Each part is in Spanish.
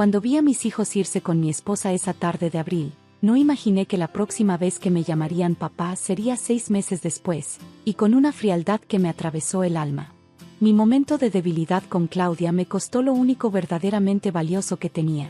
Cuando vi a mis hijos irse con mi esposa esa tarde de abril, no imaginé que la próxima vez que me llamarían papá sería 6 meses después, y con una frialdad que me atravesó el alma. Mi momento de debilidad con Claudia me costó lo único verdaderamente valioso que tenía.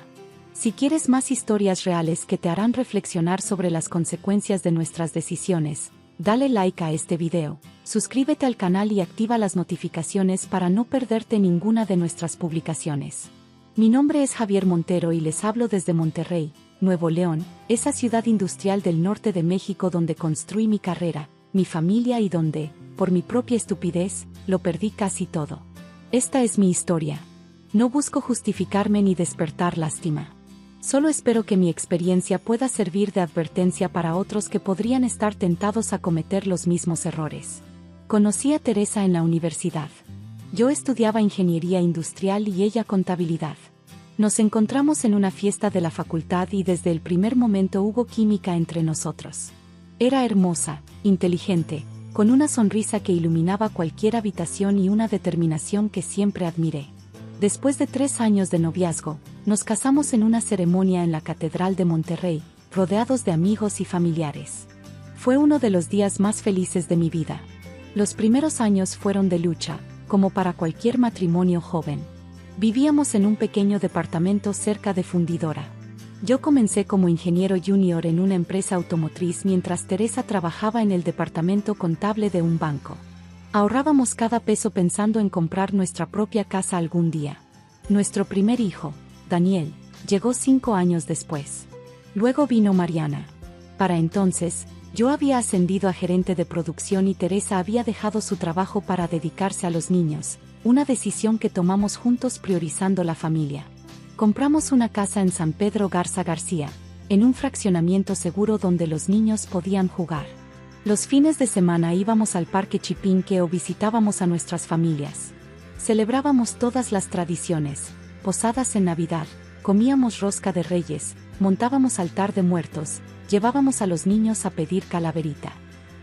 Si quieres más historias reales que te harán reflexionar sobre las consecuencias de nuestras decisiones, dale like a este video, suscríbete al canal y activa las notificaciones para no perderte ninguna de nuestras publicaciones. Mi nombre es Javier Montero y les hablo desde Monterrey, Nuevo León, esa ciudad industrial del norte de México donde construí mi carrera, mi familia y donde, por mi propia estupidez, lo perdí casi todo. Esta es mi historia. No busco justificarme ni despertar lástima. Solo espero que mi experiencia pueda servir de advertencia para otros que podrían estar tentados a cometer los mismos errores. Conocí a Teresa en la universidad. Yo estudiaba ingeniería industrial y ella contabilidad. Nos encontramos en una fiesta de la facultad y desde el primer momento hubo química entre nosotros. Era hermosa, inteligente, con una sonrisa que iluminaba cualquier habitación y una determinación que siempre admiré. Después de 3 años de noviazgo, nos casamos en una ceremonia en la Catedral de Monterrey, rodeados de amigos y familiares. Fue uno de los días más felices de mi vida. Los primeros años fueron de lucha, como para cualquier matrimonio joven. Vivíamos en un pequeño departamento cerca de Fundidora. Yo comencé como ingeniero junior en una empresa automotriz mientras Teresa trabajaba en el departamento contable de un banco. Ahorrábamos cada peso pensando en comprar nuestra propia casa algún día. Nuestro primer hijo, Daniel, llegó 5 años después. Luego vino Mariana. Para entonces, yo había ascendido a gerente de producción y Teresa había dejado su trabajo para dedicarse a los niños, una decisión que tomamos juntos priorizando la familia. Compramos una casa en San Pedro Garza García, en un fraccionamiento seguro donde los niños podían jugar. Los fines de semana íbamos al Parque Chipinque o visitábamos a nuestras familias. Celebrábamos todas las tradiciones, posadas en Navidad, comíamos rosca de Reyes, montábamos altar de muertos, llevábamos a los niños a pedir calaverita.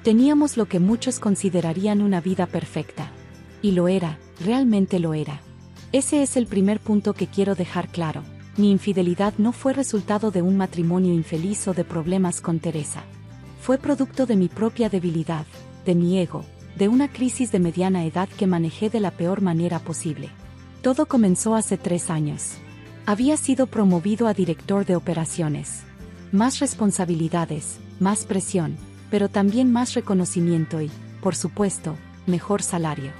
Teníamos lo que muchos considerarían una vida perfecta. Y lo era, realmente lo era. Ese es el primer punto que quiero dejar claro. Mi infidelidad no fue resultado de un matrimonio infeliz o de problemas con Teresa. Fue producto de mi propia debilidad, de mi ego, de una crisis de mediana edad que manejé de la peor manera posible. Todo comenzó hace 3 años. Había sido promovido a director de operaciones. Más responsabilidades, más presión, pero también más reconocimiento y, por supuesto, mejor salario.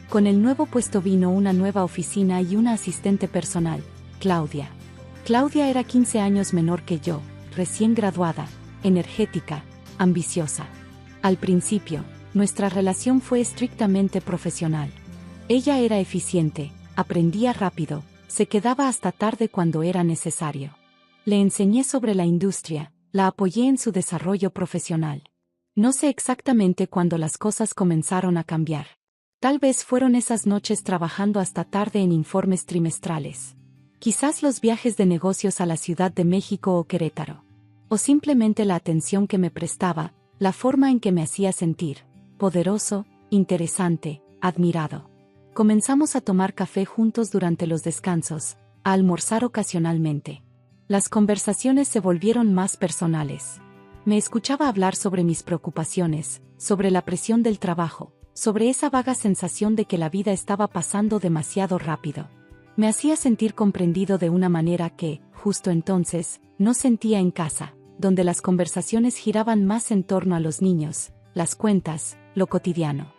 Con el nuevo puesto vino una nueva oficina y una asistente personal, Claudia. Claudia era 15 años menor que yo, recién graduada, energética, ambiciosa. Al principio, nuestra relación fue estrictamente profesional. Ella era eficiente, aprendía rápido, se quedaba hasta tarde cuando era necesario. Le enseñé sobre la industria, la apoyé en su desarrollo profesional. No sé exactamente cuándo las cosas comenzaron a cambiar. Tal vez fueron esas noches trabajando hasta tarde en informes trimestrales. Quizás los viajes de negocios a la Ciudad de México o Querétaro. O simplemente la atención que me prestaba, la forma en que me hacía sentir, poderoso, interesante, admirado. Comenzamos a tomar café juntos durante los descansos, a almorzar ocasionalmente. Las conversaciones se volvieron más personales. Me escuchaba hablar sobre mis preocupaciones, sobre la presión del trabajo, sobre esa vaga sensación de que la vida estaba pasando demasiado rápido. Me hacía sentir comprendido de una manera que, justo entonces, no sentía en casa, donde las conversaciones giraban más en torno a los niños, las cuentas, lo cotidiano.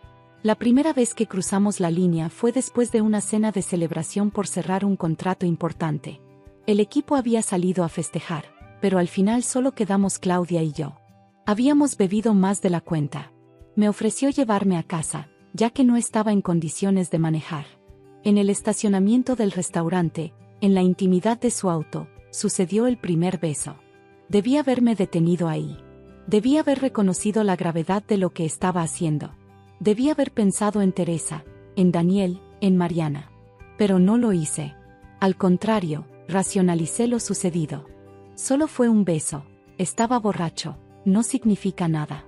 La primera vez que cruzamos la línea fue después de una cena de celebración por cerrar un contrato importante. El equipo había salido a festejar, pero al final solo quedamos Claudia y yo. Habíamos bebido más de la cuenta. Me ofreció llevarme a casa, ya que no estaba en condiciones de manejar. En el estacionamiento del restaurante, en la intimidad de su auto, sucedió el primer beso. Debí haberme detenido ahí. Debí haber reconocido la gravedad de lo que estaba haciendo. Debí haber pensado en Teresa, en Daniel, en Mariana. Pero no lo hice. Al contrario, racionalicé lo sucedido. Solo fue un beso, estaba borracho, no significa nada.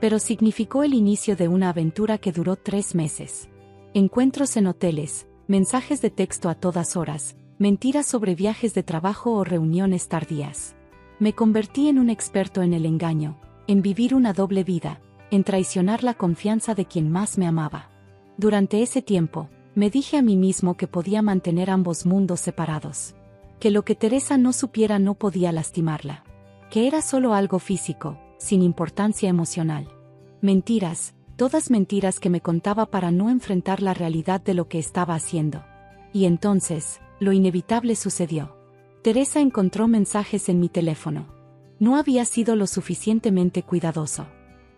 Pero significó el inicio de una aventura que duró 3 meses. Encuentros en hoteles, mensajes de texto a todas horas, Mentiras sobre viajes de trabajo o reuniones tardías. Me convertí en un experto en el engaño, en vivir una doble vida, en traicionar la confianza de quien más me amaba. Durante ese tiempo, me dije a mí mismo que podía mantener ambos mundos separados. Que lo que Teresa no supiera no podía lastimarla. Que era solo algo físico, sin importancia emocional. Mentiras, todas mentiras que me contaba para no enfrentar la realidad de lo que estaba haciendo. Y entonces, lo inevitable sucedió. Teresa encontró mensajes en mi teléfono. No había sido lo suficientemente cuidadoso.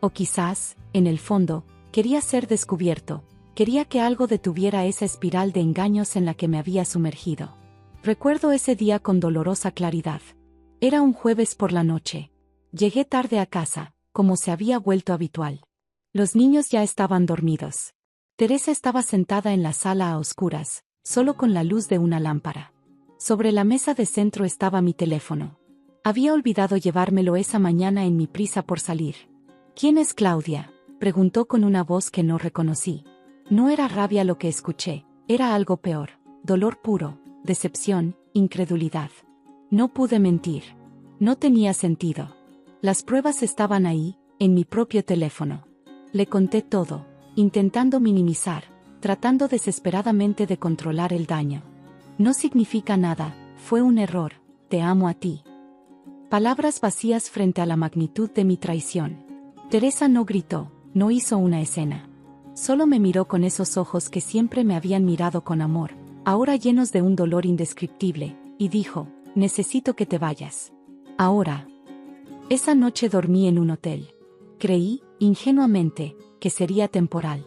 O quizás, en el fondo, quería ser descubierto, quería que algo detuviera esa espiral de engaños en la que me había sumergido. Recuerdo ese día con dolorosa claridad. Era un jueves por la noche. Llegué tarde a casa, como se había vuelto habitual. Los niños ya estaban dormidos. Teresa estaba sentada en la sala a oscuras, solo con la luz de una lámpara. Sobre la mesa de centro estaba mi teléfono. Había olvidado llevármelo esa mañana en mi prisa por salir. ¿Quién es Claudia?, preguntó con una voz que no reconocí. No era rabia lo que escuché, era algo peor, dolor puro, decepción, incredulidad. No pude mentir. No tenía sentido. Las pruebas estaban ahí, en mi propio teléfono. Le conté todo, intentando minimizar, tratando desesperadamente de controlar el daño. No significa nada, fue un error, te amo a ti. Palabras vacías frente a la magnitud de mi traición. Teresa no gritó, no hizo una escena. Solo me miró con esos ojos que siempre me habían mirado con amor, ahora llenos de un dolor indescriptible, y dijo, necesito que te vayas. Ahora. Esa noche dormí en un hotel. Creí, ingenuamente, que sería temporal.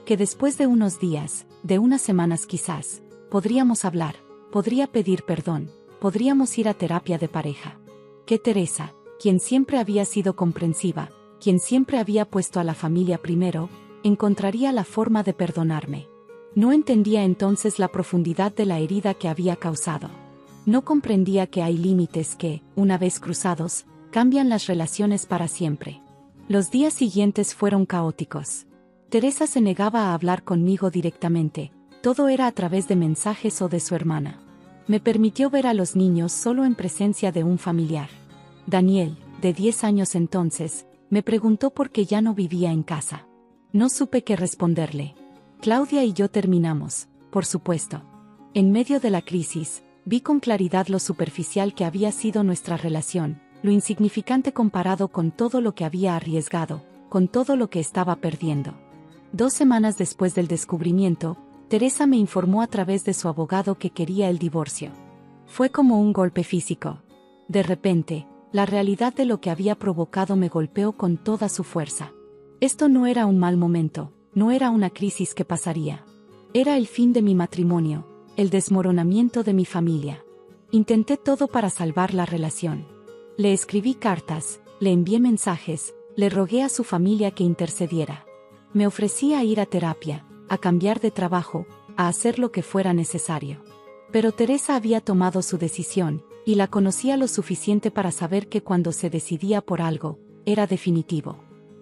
Que después de unos días, de unas semanas quizás, podríamos hablar, podría pedir perdón, podríamos ir a terapia de pareja. Que Teresa, quien siempre había sido comprensiva, quien siempre había puesto a la familia primero, encontraría la forma de perdonarme. No entendía entonces la profundidad de la herida que había causado. No comprendía que hay límites que, una vez cruzados, cambian las relaciones para siempre. Los días siguientes fueron caóticos. Teresa se negaba a hablar conmigo directamente, todo era a través de mensajes o de su hermana. Me permitió ver a los niños solo en presencia de un familiar. Daniel, de 10 años entonces, me preguntó por qué ya no vivía en casa. No supe qué responderle. Claudia y yo terminamos, por supuesto. En medio de la crisis, vi con claridad lo superficial que había sido nuestra relación, lo insignificante comparado con todo lo que había arriesgado, con todo lo que estaba perdiendo. 2 semanas después del descubrimiento, Teresa me informó a través de su abogado que quería el divorcio. Fue como un golpe físico. De repente, la realidad de lo que había provocado me golpeó con toda su fuerza. Esto no era un mal momento, no era una crisis que pasaría. Era el fin de mi matrimonio, el desmoronamiento de mi familia. Intenté todo para salvar la relación. Le escribí cartas, le envié mensajes, le rogué a su familia que intercediera. Me ofrecí a ir a terapia, a cambiar de trabajo, a hacer lo que fuera necesario. Pero Teresa había tomado su decisión, y la conocía lo suficiente para saber que cuando se decidía por algo, era definitivo.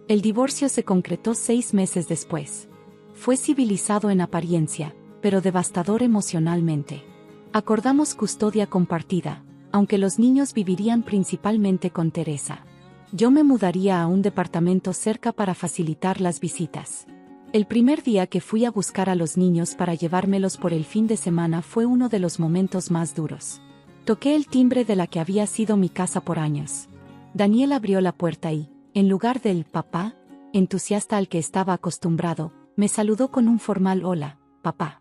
El divorcio se concretó 6 meses después. Fue civilizado en apariencia, pero devastador emocionalmente. Acordamos custodia compartida, aunque los niños vivirían principalmente con Teresa. Yo me mudaría a un departamento cerca para facilitar las visitas. El primer día que fui a buscar a los niños para llevármelos por el fin de semana fue uno de los momentos más duros. Toqué el timbre de la que había sido mi casa por años. Daniel abrió la puerta y, en lugar del papá, entusiasta al que estaba acostumbrado, me saludó con un formal hola, papá.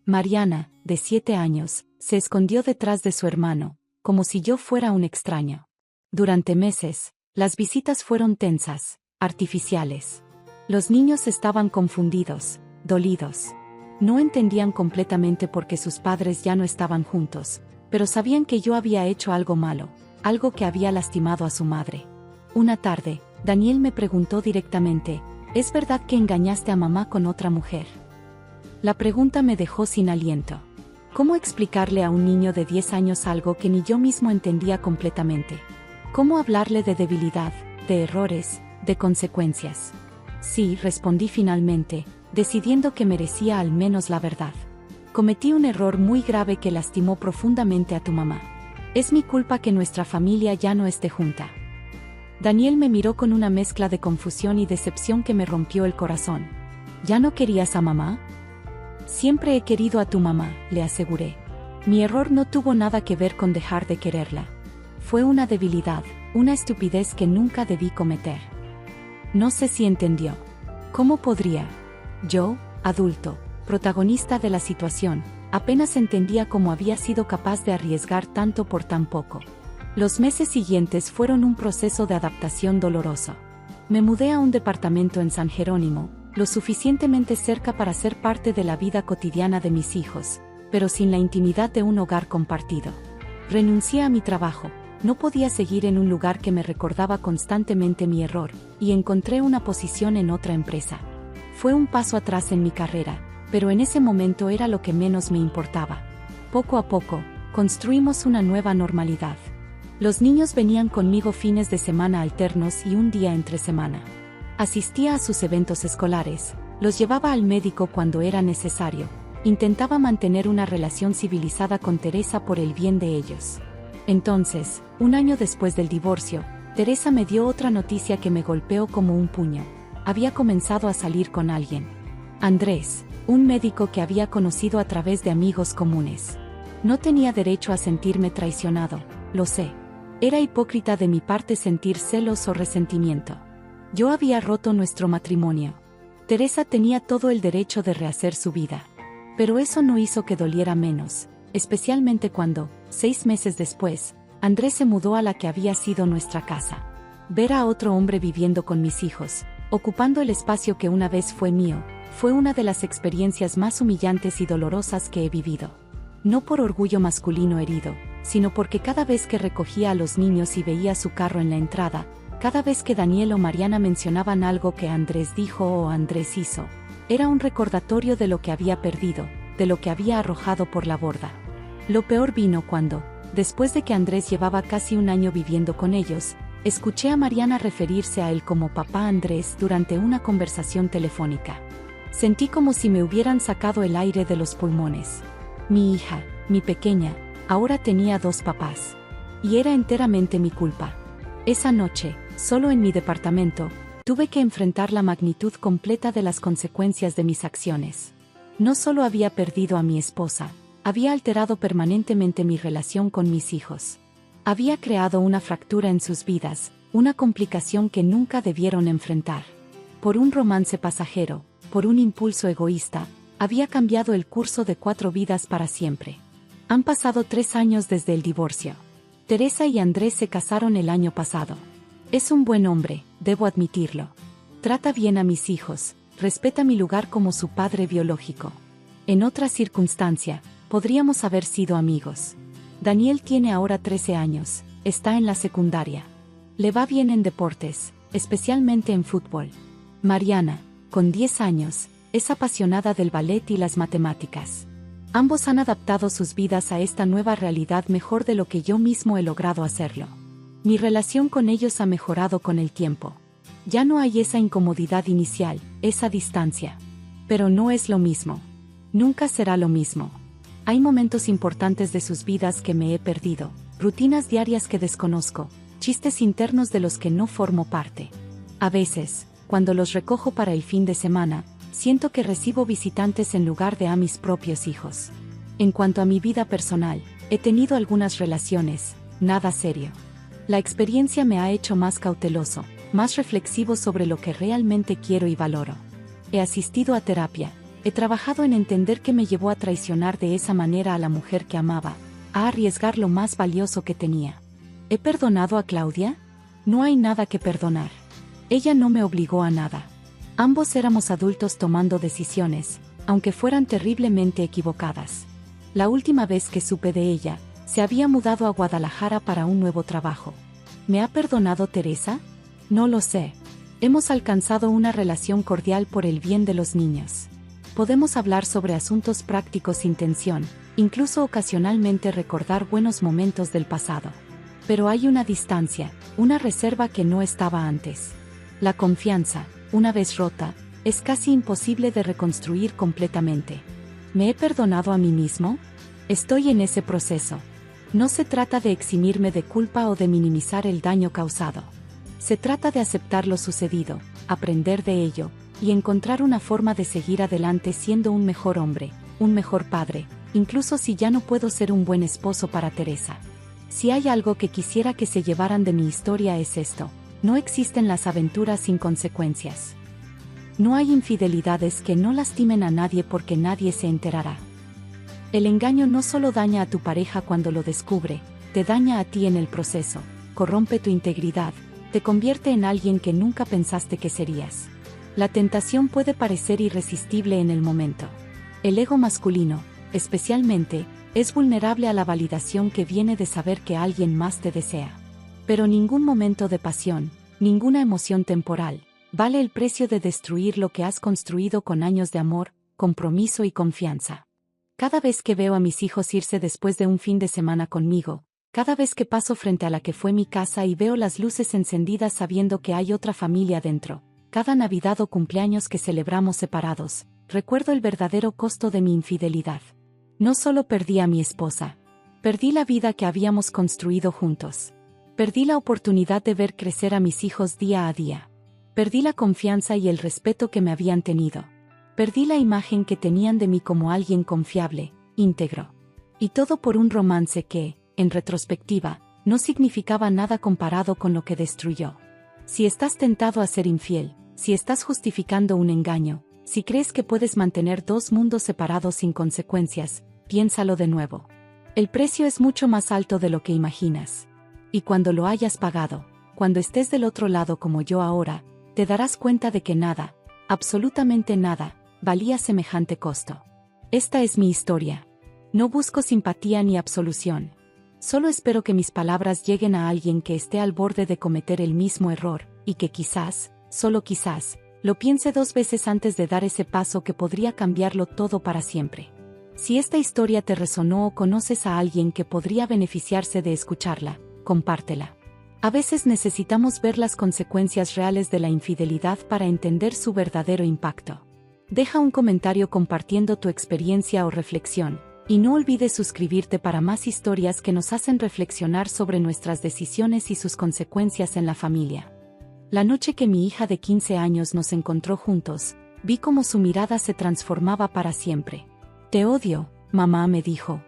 Mariana, de 7 años, se escondió detrás de su hermano, como si yo fuera un extraño. Durante meses, las visitas fueron tensas, artificiales. Los niños estaban confundidos, dolidos. No entendían completamente por qué sus padres ya no estaban juntos, pero sabían que yo había hecho algo malo, algo que había lastimado a su madre. Una tarde, Daniel me preguntó directamente, ¿es verdad que engañaste a mamá con otra mujer? La pregunta me dejó sin aliento. ¿Cómo explicarle a un niño de 10 años algo que ni yo mismo entendía completamente? ¿Cómo hablarle de debilidad, de errores, de consecuencias? Sí, respondí finalmente, decidiendo que merecía al menos la verdad. Cometí un error muy grave que lastimó profundamente a tu mamá. Es mi culpa que nuestra familia ya no esté junta. Daniel me miró con una mezcla de confusión y decepción que me rompió el corazón. ¿Ya no querías a mamá? Siempre he querido a tu mamá, le aseguré. Mi error no tuvo nada que ver con dejar de quererla. Fue una debilidad, una estupidez que nunca debí cometer. No sé si entendió. ¿Cómo podría? Yo, adulto, protagonista de la situación, apenas entendía cómo había sido capaz de arriesgar tanto por tan poco. Los meses siguientes fueron un proceso de adaptación doloroso. Me mudé a un departamento en San Jerónimo, lo suficientemente cerca para ser parte de la vida cotidiana de mis hijos, pero sin la intimidad de un hogar compartido. Renuncié a mi trabajo, no podía seguir en un lugar que me recordaba constantemente mi error, y encontré una posición en otra empresa. Fue un paso atrás en mi carrera, pero en ese momento era lo que menos me importaba. Poco a poco, construimos una nueva normalidad. Los niños venían conmigo fines de semana alternos y un día entre semana. Asistía a sus eventos escolares, los llevaba al médico cuando era necesario. Intentaba mantener una relación civilizada con Teresa por el bien de ellos. Entonces, un año después del divorcio, Teresa me dio otra noticia que me golpeó como un puño. Había comenzado a salir con alguien. Andrés, un médico que había conocido a través de amigos comunes. No tenía derecho a sentirme traicionado, lo sé. Era hipócrita de mi parte sentir celos o resentimiento. Yo había roto nuestro matrimonio. Teresa tenía todo el derecho de rehacer su vida. Pero eso no hizo que doliera menos, especialmente cuando, 6 meses después, Andrés se mudó a la que había sido nuestra casa. Ver a otro hombre viviendo con mis hijos, ocupando el espacio que una vez fue mío, fue una de las experiencias más humillantes y dolorosas que he vivido. No por orgullo masculino herido, sino porque cada vez que recogía a los niños y veía su carro en la entrada, cada vez que Daniel o Mariana mencionaban algo que Andrés dijo o Andrés hizo, era un recordatorio de lo que había perdido, de lo que había arrojado por la borda. Lo peor vino cuando, después de que Andrés llevaba casi un año viviendo con ellos, escuché a Mariana referirse a él como papá Andrés durante una conversación telefónica. Sentí como si me hubieran sacado el aire de los pulmones. Mi hija, mi pequeña, ahora tenía 2 papás. Y era enteramente mi culpa. Esa noche, solo en mi departamento, tuve que enfrentar la magnitud completa de las consecuencias de mis acciones. No solo había perdido a mi esposa, había alterado permanentemente mi relación con mis hijos. Había creado una fractura en sus vidas, una complicación que nunca debieron enfrentar. Por un romance pasajero, por un impulso egoísta, había cambiado el curso de 4 vidas para siempre. Han pasado 3 años desde el divorcio. Teresa y Andrés se casaron el año pasado. Es un buen hombre, debo admitirlo. Trata bien a mis hijos, respeta mi lugar como su padre biológico. En otra circunstancia, podríamos haber sido amigos. Daniel tiene ahora 13 años, está en la secundaria. Le va bien en deportes, especialmente en fútbol. Mariana, con 10 años, es apasionada del ballet y las matemáticas. Ambos han adaptado sus vidas a esta nueva realidad mejor de lo que yo mismo he logrado hacerlo. Mi relación con ellos ha mejorado con el tiempo. Ya no hay esa incomodidad inicial, esa distancia. Pero no es lo mismo. Nunca será lo mismo. Hay momentos importantes de sus vidas que me he perdido, rutinas diarias que desconozco, chistes internos de los que no formo parte. A veces, cuando los recojo para el fin de semana, siento que recibo visitantes en lugar de a mis propios hijos. En cuanto a mi vida personal, he tenido algunas relaciones, nada serio. La experiencia me ha hecho más cauteloso, más reflexivo sobre lo que realmente quiero y valoro. He asistido a terapia, he trabajado en entender qué me llevó a traicionar de esa manera a la mujer que amaba, a arriesgar lo más valioso que tenía. ¿He perdonado a Claudia? No hay nada que perdonar. Ella no me obligó a nada. Ambos éramos adultos tomando decisiones, aunque fueran terriblemente equivocadas. La última vez que supe de ella, se había mudado a Guadalajara para un nuevo trabajo. ¿Me ha perdonado Teresa? No lo sé. Hemos alcanzado una relación cordial por el bien de los niños. Podemos hablar sobre asuntos prácticos sin tensión, incluso ocasionalmente recordar buenos momentos del pasado. Pero hay una distancia, una reserva que no estaba antes. La confianza, una vez rota, es casi imposible de reconstruir completamente. ¿Me he perdonado a mí mismo? Estoy en ese proceso. No se trata de eximirme de culpa o de minimizar el daño causado. Se trata de aceptar lo sucedido, aprender de ello, y encontrar una forma de seguir adelante siendo un mejor hombre, un mejor padre, incluso si ya no puedo ser un buen esposo para Teresa. Si hay algo que quisiera que se llevaran de mi historia es esto: no existen las aventuras sin consecuencias. No hay infidelidades que no lastimen a nadie porque nadie se enterará. El engaño no solo daña a tu pareja cuando lo descubre, te daña a ti en el proceso, corrompe tu integridad, te convierte en alguien que nunca pensaste que serías. La tentación puede parecer irresistible en el momento. El ego masculino, especialmente, es vulnerable a la validación que viene de saber que alguien más te desea. Pero ningún momento de pasión, ninguna emoción temporal, vale el precio de destruir lo que has construido con años de amor, compromiso y confianza. Cada vez que veo a mis hijos irse después de un fin de semana conmigo, cada vez que paso frente a la que fue mi casa y veo las luces encendidas sabiendo que hay otra familia dentro, cada Navidad o cumpleaños que celebramos separados, recuerdo el verdadero costo de mi infidelidad. No solo perdí a mi esposa, perdí la vida que habíamos construido juntos. Perdí la oportunidad de ver crecer a mis hijos día a día. Perdí la confianza y el respeto que me habían tenido. Perdí la imagen que tenían de mí como alguien confiable, íntegro. Y todo por un romance que, en retrospectiva, no significaba nada comparado con lo que destruyó. Si estás tentado a ser infiel, si estás justificando un engaño, si crees que puedes mantener dos mundos separados sin consecuencias, piénsalo de nuevo. El precio es mucho más alto de lo que imaginas. Y cuando lo hayas pagado, cuando estés del otro lado como yo ahora, te darás cuenta de que nada, absolutamente nada, valía semejante costo. Esta es mi historia. No busco simpatía ni absolución. Solo espero que mis palabras lleguen a alguien que esté al borde de cometer el mismo error, y que quizás, solo quizás, lo piense dos veces antes de dar ese paso que podría cambiarlo todo para siempre. Si esta historia te resonó o conoces a alguien que podría beneficiarse de escucharla, compártela. A veces necesitamos ver las consecuencias reales de la infidelidad para entender su verdadero impacto. Deja un comentario compartiendo tu experiencia o reflexión, y no olvides suscribirte para más historias que nos hacen reflexionar sobre nuestras decisiones y sus consecuencias en la familia. La noche que mi hija de 15 años nos encontró juntos, vi cómo su mirada se transformaba para siempre. «Te odio, mamá», me dijo.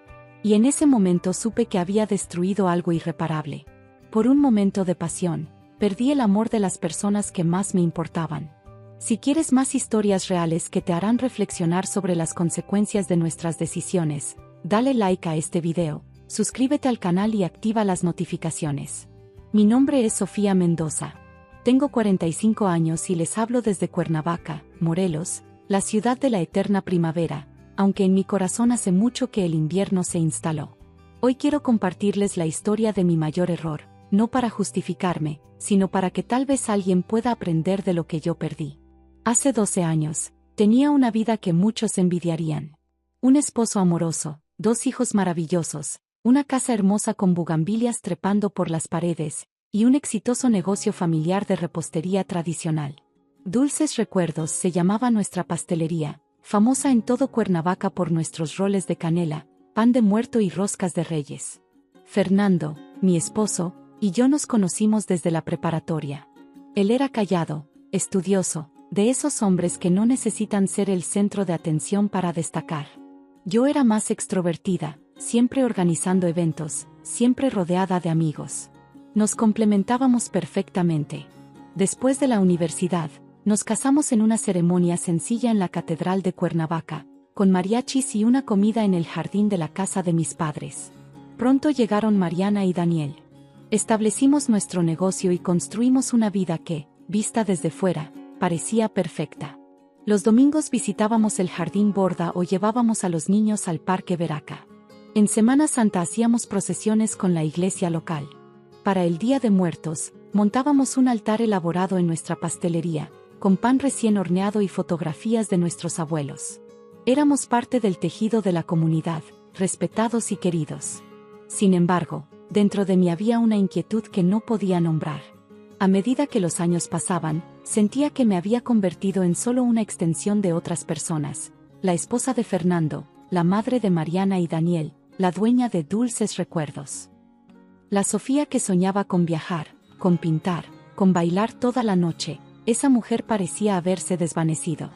Y en ese momento supe que había destruido algo irreparable. Por un momento de pasión, perdí el amor de las personas que más me importaban. Si quieres más historias reales que te harán reflexionar sobre las consecuencias de nuestras decisiones, dale like a este video, suscríbete al canal y activa las notificaciones. Mi nombre es Sofía Mendoza. Tengo 45 años y les hablo desde Cuernavaca, Morelos, la ciudad de la eterna primavera, aunque en mi corazón hace mucho que el invierno se instaló. Hoy quiero compartirles la historia de mi mayor error, no para justificarme, sino para que tal vez alguien pueda aprender de lo que yo perdí. Hace 12 años, tenía una vida que muchos envidiarían. Un esposo amoroso, 2 hijos maravillosos, una casa hermosa con bugambilias trepando por las paredes, y un exitoso negocio familiar de repostería tradicional. Dulces Recuerdos se llamaba nuestra pastelería, famosa en todo Cuernavaca por nuestros roles de canela, pan de muerto y roscas de reyes. Fernando, mi esposo, y yo nos conocimos desde la preparatoria. Él era callado, estudioso, de esos hombres que no necesitan ser el centro de atención para destacar. Yo era más extrovertida, siempre organizando eventos, siempre rodeada de amigos. Nos complementábamos perfectamente. Después de la universidad, nos casamos en una ceremonia sencilla en la Catedral de Cuernavaca, con mariachis y una comida en el jardín de la casa de mis padres. Pronto llegaron Mariana y Daniel. Establecimos nuestro negocio y construimos una vida que, vista desde fuera, parecía perfecta. Los domingos visitábamos el Jardín Borda o llevábamos a los niños al Parque Veraca. En Semana Santa hacíamos procesiones con la iglesia local. Para el Día de Muertos, montábamos un altar elaborado en nuestra pastelería, con pan recién horneado y fotografías de nuestros abuelos. Éramos parte del tejido de la comunidad, respetados y queridos. Sin embargo, dentro de mí había una inquietud que no podía nombrar. A medida que los años pasaban, sentía que me había convertido en solo una extensión de otras personas, la esposa de Fernando, la madre de Mariana y Daniel, la dueña de Dulces Recuerdos. La Sofía que soñaba con viajar, con pintar, con bailar toda la noche, esa mujer parecía haberse desvanecido.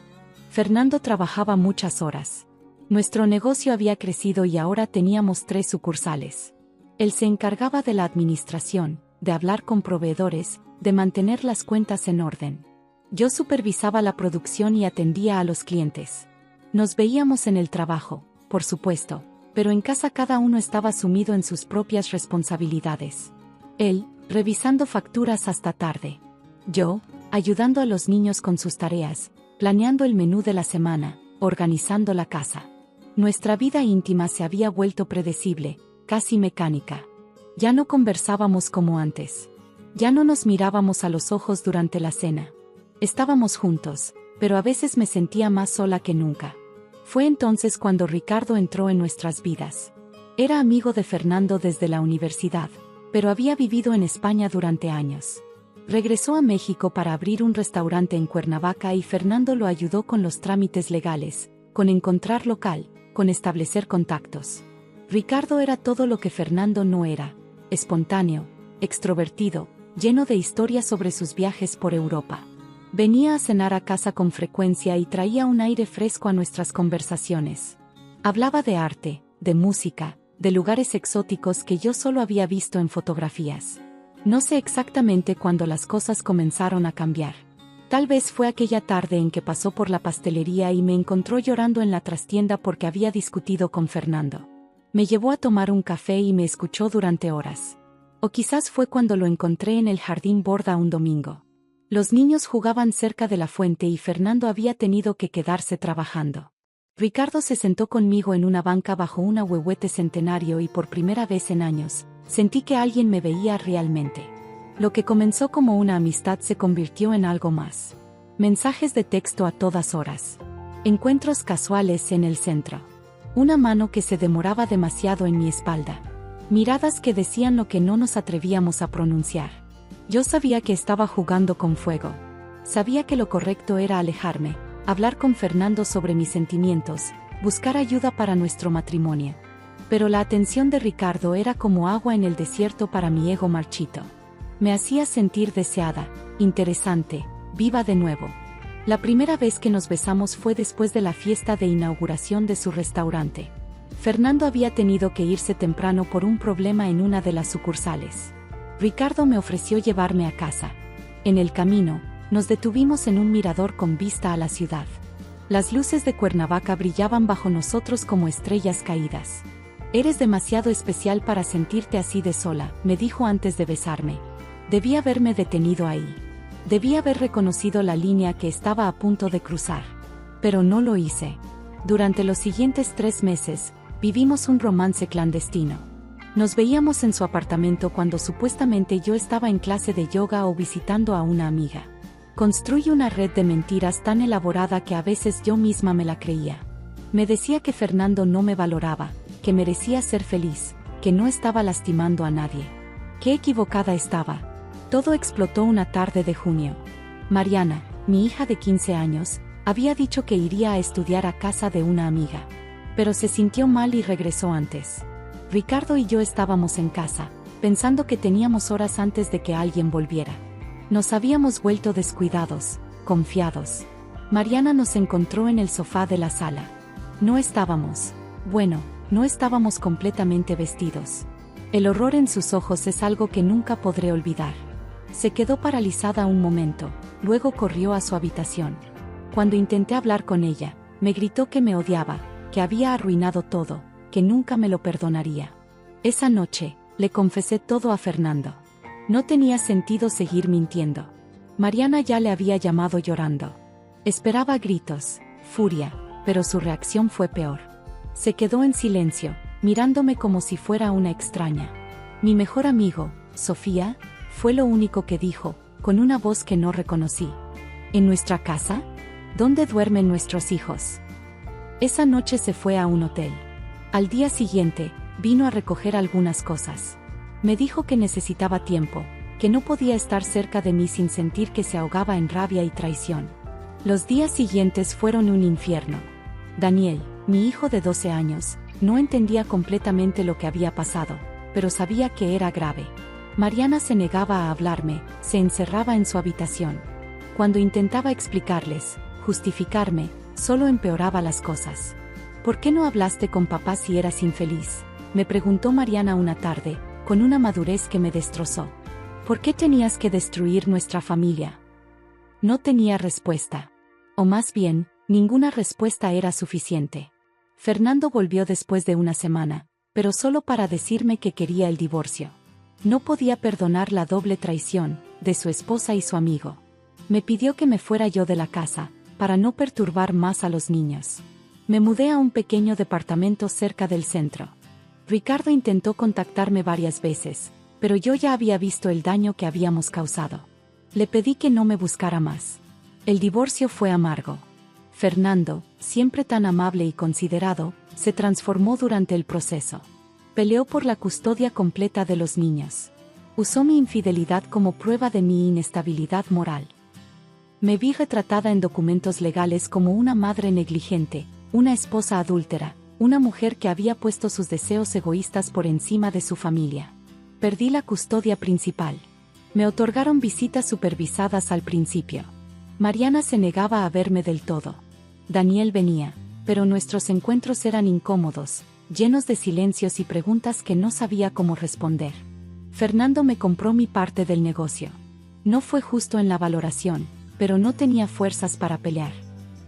Fernando trabajaba muchas horas. Nuestro negocio había crecido y ahora teníamos 3 sucursales. Él se encargaba de la administración, de hablar con proveedores, de mantener las cuentas en orden. Yo supervisaba la producción y atendía a los clientes. Nos veíamos en el trabajo, por supuesto, pero en casa cada uno estaba sumido en sus propias responsabilidades. Él, revisando facturas hasta tarde. Yo, ayudando a los niños con sus tareas, planeando el menú de la semana, organizando la casa. Nuestra vida íntima se había vuelto predecible, casi mecánica. Ya no conversábamos como antes. Ya no nos mirábamos a los ojos durante la cena. Estábamos juntos, pero a veces me sentía más sola que nunca. Fue entonces cuando Ricardo entró en nuestras vidas. Era amigo de Fernando desde la universidad, pero había vivido en España durante años. Regresó a México para abrir un restaurante en Cuernavaca y Fernando lo ayudó con los trámites legales, con encontrar local, con establecer contactos. Ricardo era todo lo que Fernando no era: espontáneo, extrovertido, lleno de historias sobre sus viajes por Europa. Venía a cenar a casa con frecuencia y traía un aire fresco a nuestras conversaciones. Hablaba de arte, de música, de lugares exóticos que yo solo había visto en fotografías. No sé exactamente cuándo las cosas comenzaron a cambiar. Tal vez fue aquella tarde en que pasó por la pastelería y me encontró llorando en la trastienda porque había discutido con Fernando. Me llevó a tomar un café y me escuchó durante horas. O quizás fue cuando lo encontré en el jardín Borda un domingo. Los niños jugaban cerca de la fuente y Fernando había tenido que quedarse trabajando. Ricardo se sentó conmigo en una banca bajo un ahuehuete centenario y por primera vez en años, sentí que alguien me veía realmente. Lo que comenzó como una amistad se convirtió en algo más. Mensajes de texto a todas horas. Encuentros casuales en el centro. Una mano que se demoraba demasiado en mi espalda. Miradas que decían lo que no nos atrevíamos a pronunciar. Yo sabía que estaba jugando con fuego. Sabía que lo correcto era alejarme, hablar con Fernando sobre mis sentimientos, buscar ayuda para nuestro matrimonio. Pero la atención de Ricardo era como agua en el desierto para mi ego marchito. Me hacía sentir deseada, interesante, viva de nuevo. La primera vez que nos besamos fue después de la fiesta de inauguración de su restaurante. Fernando había tenido que irse temprano por un problema en una de las sucursales. Ricardo me ofreció llevarme a casa. En el camino, nos detuvimos en un mirador con vista a la ciudad. Las luces de Cuernavaca brillaban bajo nosotros como estrellas caídas. «Eres demasiado especial para sentirte así de sola», me dijo antes de besarme. Debí haberme detenido ahí. Debí haber reconocido la línea que estaba a punto de cruzar. Pero no lo hice. Durante los siguientes 3 meses, vivimos un romance clandestino. Nos veíamos en su apartamento cuando supuestamente yo estaba en clase de yoga o visitando a una amiga. Construí una red de mentiras tan elaborada que a veces yo misma me la creía. Me decía que Fernando no me valoraba, que merecía ser feliz, que no estaba lastimando a nadie. Qué equivocada estaba. Todo explotó una tarde de junio. Mariana, mi hija de 15 años, había dicho que iría a estudiar a casa de una amiga. Pero se sintió mal y regresó antes. Ricardo y yo estábamos en casa, pensando que teníamos horas antes de que alguien volviera. Nos habíamos vuelto descuidados, confiados. Mariana nos encontró en el sofá de la sala. No estábamos completamente vestidos. El horror en sus ojos es algo que nunca podré olvidar. Se quedó paralizada un momento, luego corrió a su habitación. Cuando intenté hablar con ella, me gritó que me odiaba, que había arruinado todo, que nunca me lo perdonaría. Esa noche, le confesé todo a Fernando. No tenía sentido seguir mintiendo. Mariana ya le había llamado llorando. Esperaba gritos, furia, pero su reacción fue peor. Se quedó en silencio, mirándome como si fuera una extraña. Mi mejor amigo, Sofía, fue lo único que dijo, con una voz que no reconocí. ¿En nuestra casa? ¿Dónde duermen nuestros hijos? Esa noche se fue a un hotel. Al día siguiente, vino a recoger algunas cosas. Me dijo que necesitaba tiempo, que no podía estar cerca de mí sin sentir que se ahogaba en rabia y traición. Los días siguientes fueron un infierno. Daniel, Mi hijo de 12 años, no entendía completamente lo que había pasado, pero sabía que era grave. Mariana se negaba a hablarme, se encerraba en su habitación. Cuando intentaba explicarles, justificarme, solo empeoraba las cosas. ¿Por qué no hablaste con papá si eras infeliz?, me preguntó Mariana una tarde, con una madurez que me destrozó. ¿Por qué tenías que destruir nuestra familia? No tenía respuesta. O más bien, ninguna respuesta era suficiente. Fernando volvió después de una semana, pero solo para decirme que quería el divorcio. No podía perdonar la doble traición de su esposa y su amigo. Me pidió que me fuera yo de la casa, para no perturbar más a los niños. Me mudé a un pequeño departamento cerca del centro. Ricardo intentó contactarme varias veces, pero yo ya había visto el daño que habíamos causado. Le pedí que no me buscara más. El divorcio fue amargo. Fernando, siempre tan amable y considerado, se transformó durante el proceso. Peleó por la custodia completa de los niños. Usó mi infidelidad como prueba de mi inestabilidad moral. Me vi retratada en documentos legales como una madre negligente, una esposa adúltera, una mujer que había puesto sus deseos egoístas por encima de su familia. Perdí la custodia principal. Me otorgaron visitas supervisadas al principio. Mariana se negaba a verme del todo. Daniel venía, pero nuestros encuentros eran incómodos, llenos de silencios y preguntas que no sabía cómo responder. Fernando me compró mi parte del negocio. No fue justo en la valoración, pero no tenía fuerzas para pelear.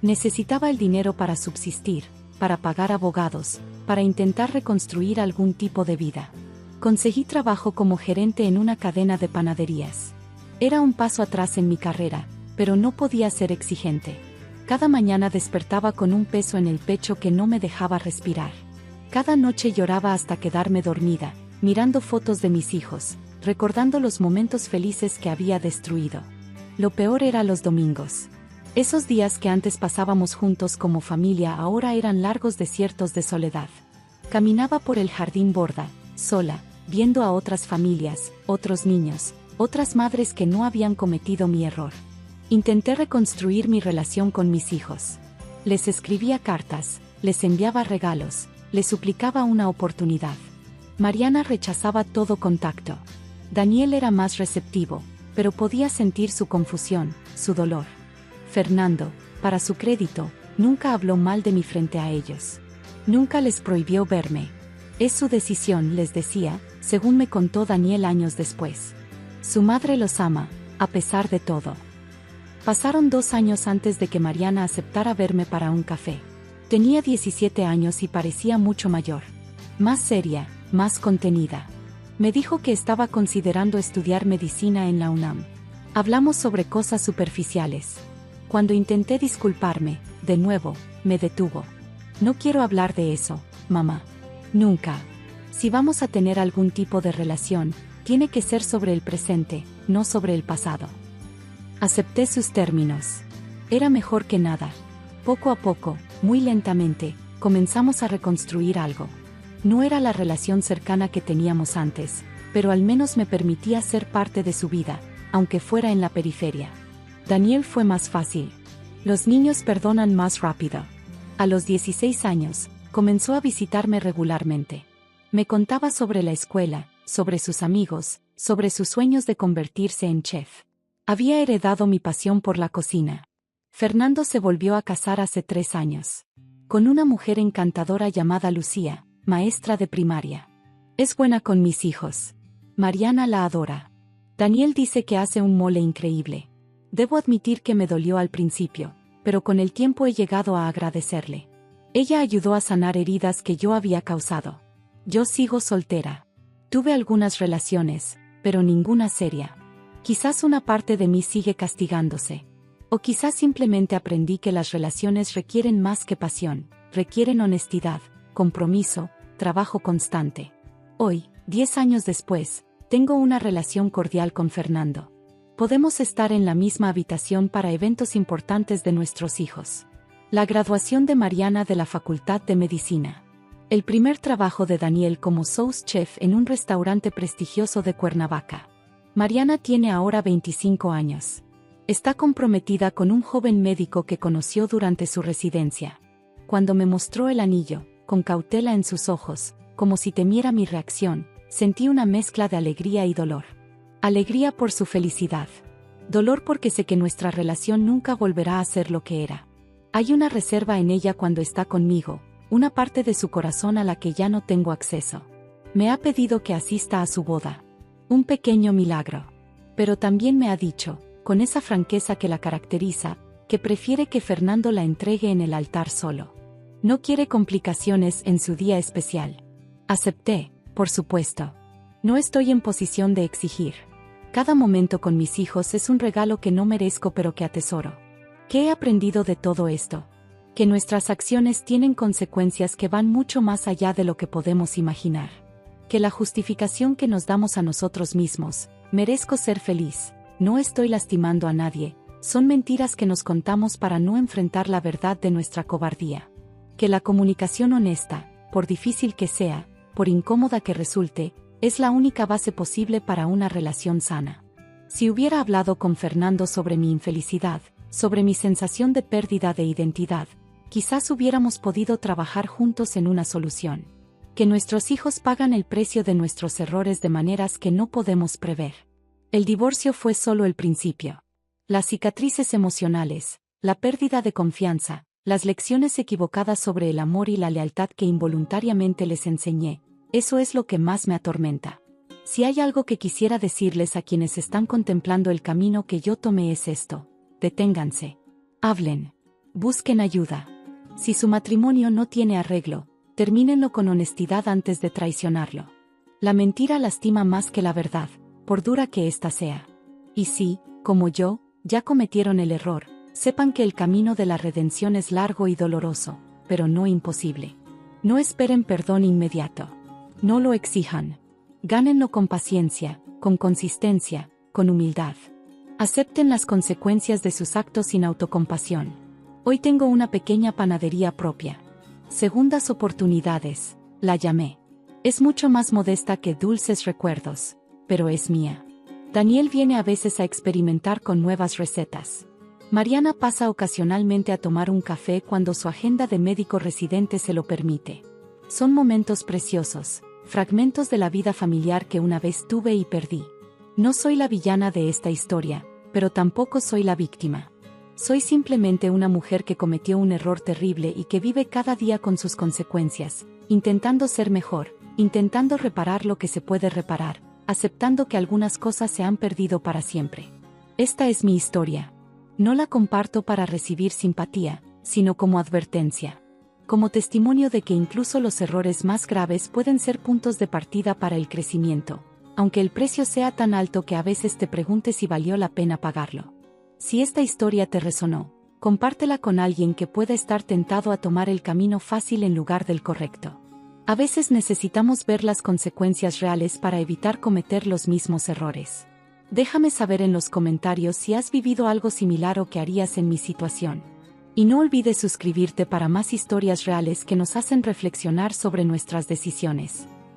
Necesitaba el dinero para subsistir, para pagar abogados, para intentar reconstruir algún tipo de vida. Conseguí trabajo como gerente en una cadena de panaderías. Era un paso atrás en mi carrera, pero no podía ser exigente. Cada mañana despertaba con un peso en el pecho que no me dejaba respirar. Cada noche lloraba hasta quedarme dormida, mirando fotos de mis hijos, recordando los momentos felices que había destruido. Lo peor era los domingos. Esos días que antes pasábamos juntos como familia ahora eran largos desiertos de soledad. Caminaba por el jardín Borda, sola, viendo a otras familias, otros niños, otras madres que no habían cometido mi error. Intenté reconstruir mi relación con mis hijos. Les escribía cartas, les enviaba regalos, les suplicaba una oportunidad. Mariana rechazaba todo contacto. Daniel era más receptivo, pero podía sentir su confusión, su dolor. Fernando, para su crédito, nunca habló mal de mí frente a ellos. Nunca les prohibió verme. Es su decisión, les decía, según me contó Daniel años después. Su madre los ama, a pesar de todo. Pasaron 2 años antes de que Mariana aceptara verme para un café. Tenía 17 años y parecía mucho mayor. Más seria, más contenida. Me dijo que estaba considerando estudiar medicina en la UNAM. Hablamos sobre cosas superficiales. Cuando intenté disculparme, de nuevo, me detuvo. No quiero hablar de eso, mamá. Nunca. Si vamos a tener algún tipo de relación, tiene que ser sobre el presente, no sobre el pasado. Acepté sus términos. Era mejor que nada. Poco a poco, muy lentamente, comenzamos a reconstruir algo. No era la relación cercana que teníamos antes, pero al menos me permitía ser parte de su vida, aunque fuera en la periferia. Daniel fue más fácil. Los niños perdonan más rápido. A los 16 años, comenzó a visitarme regularmente. Me contaba sobre la escuela, sobre sus amigos, sobre sus sueños de convertirse en chef. Había heredado mi pasión por la cocina. Fernando se volvió a casar hace 3 años. Con una mujer encantadora llamada Lucía, maestra de primaria. Es buena con mis hijos. Mariana la adora. Daniel dice que hace un mole increíble. Debo admitir que me dolió al principio, pero con el tiempo he llegado a agradecerle. Ella ayudó a sanar heridas que yo había causado. Yo sigo soltera. Tuve algunas relaciones, pero ninguna seria. Quizás una parte de mí sigue castigándose. O quizás simplemente aprendí que las relaciones requieren más que pasión, requieren honestidad, compromiso, trabajo constante. Hoy, 10 años después, tengo una relación cordial con Fernando. Podemos estar en la misma habitación para eventos importantes de nuestros hijos. La graduación de Mariana de la Facultad de Medicina. El primer trabajo de Daniel como sous chef en un restaurante prestigioso de Cuernavaca. Mariana tiene ahora 25 años. Está comprometida con un joven médico que conoció durante su residencia. Cuando me mostró el anillo, con cautela en sus ojos, como si temiera mi reacción, sentí una mezcla de alegría y dolor. Alegría por su felicidad. Dolor porque sé que nuestra relación nunca volverá a ser lo que era. Hay una reserva en ella cuando está conmigo, una parte de su corazón a la que ya no tengo acceso. Me ha pedido que asista a su boda. Un pequeño milagro. Pero también me ha dicho, con esa franqueza que la caracteriza, que prefiere que Fernando la entregue en el altar solo. No quiere complicaciones en su día especial. Acepté, por supuesto. No estoy en posición de exigir. Cada momento con mis hijos es un regalo que no merezco pero que atesoro. ¿Qué he aprendido de todo esto? Que nuestras acciones tienen consecuencias que van mucho más allá de lo que podemos imaginar. Que la justificación que nos damos a nosotros mismos, merezco ser feliz, no estoy lastimando a nadie, son mentiras que nos contamos para no enfrentar la verdad de nuestra cobardía. Que la comunicación honesta, por difícil que sea, por incómoda que resulte, es la única base posible para una relación sana. Si hubiera hablado con Fernando sobre mi infelicidad, sobre mi sensación de pérdida de identidad, quizás hubiéramos podido trabajar juntos en una solución. Que nuestros hijos pagan el precio de nuestros errores de maneras que no podemos prever. El divorcio fue solo el principio. Las cicatrices emocionales, la pérdida de confianza, las lecciones equivocadas sobre el amor y la lealtad que involuntariamente les enseñé, eso es lo que más me atormenta. Si hay algo que quisiera decirles a quienes están contemplando el camino que yo tomé es esto: deténganse. Hablen. Busquen ayuda. Si su matrimonio no tiene arreglo, termínenlo con honestidad antes de traicionarlo. La mentira lastima más que la verdad, por dura que ésta sea. Y si, como yo, ya cometieron el error, sepan que el camino de la redención es largo y doloroso, pero no imposible. No esperen perdón inmediato. No lo exijan. Gánenlo con paciencia, con consistencia, con humildad. Acepten las consecuencias de sus actos sin autocompasión. Hoy tengo una pequeña panadería propia. Segundas oportunidades, la llamé. Es mucho más modesta que Dulces Recuerdos, pero es mía. Daniel viene a veces a experimentar con nuevas recetas. Mariana pasa ocasionalmente a tomar un café cuando su agenda de médico residente se lo permite. Son momentos preciosos, fragmentos de la vida familiar que una vez tuve y perdí. No soy la villana de esta historia, pero tampoco soy la víctima. Soy simplemente una mujer que cometió un error terrible y que vive cada día con sus consecuencias, intentando ser mejor, intentando reparar lo que se puede reparar, aceptando que algunas cosas se han perdido para siempre. Esta es mi historia. No la comparto para recibir simpatía, sino como advertencia. Como testimonio de que incluso los errores más graves pueden ser puntos de partida para el crecimiento, aunque el precio sea tan alto que a veces te preguntes si valió la pena pagarlo. Si esta historia te resonó, compártela con alguien que pueda estar tentado a tomar el camino fácil en lugar del correcto. A veces necesitamos ver las consecuencias reales para evitar cometer los mismos errores. Déjame saber en los comentarios si has vivido algo similar o qué harías en mi situación. Y no olvides suscribirte para más historias reales que nos hacen reflexionar sobre nuestras decisiones.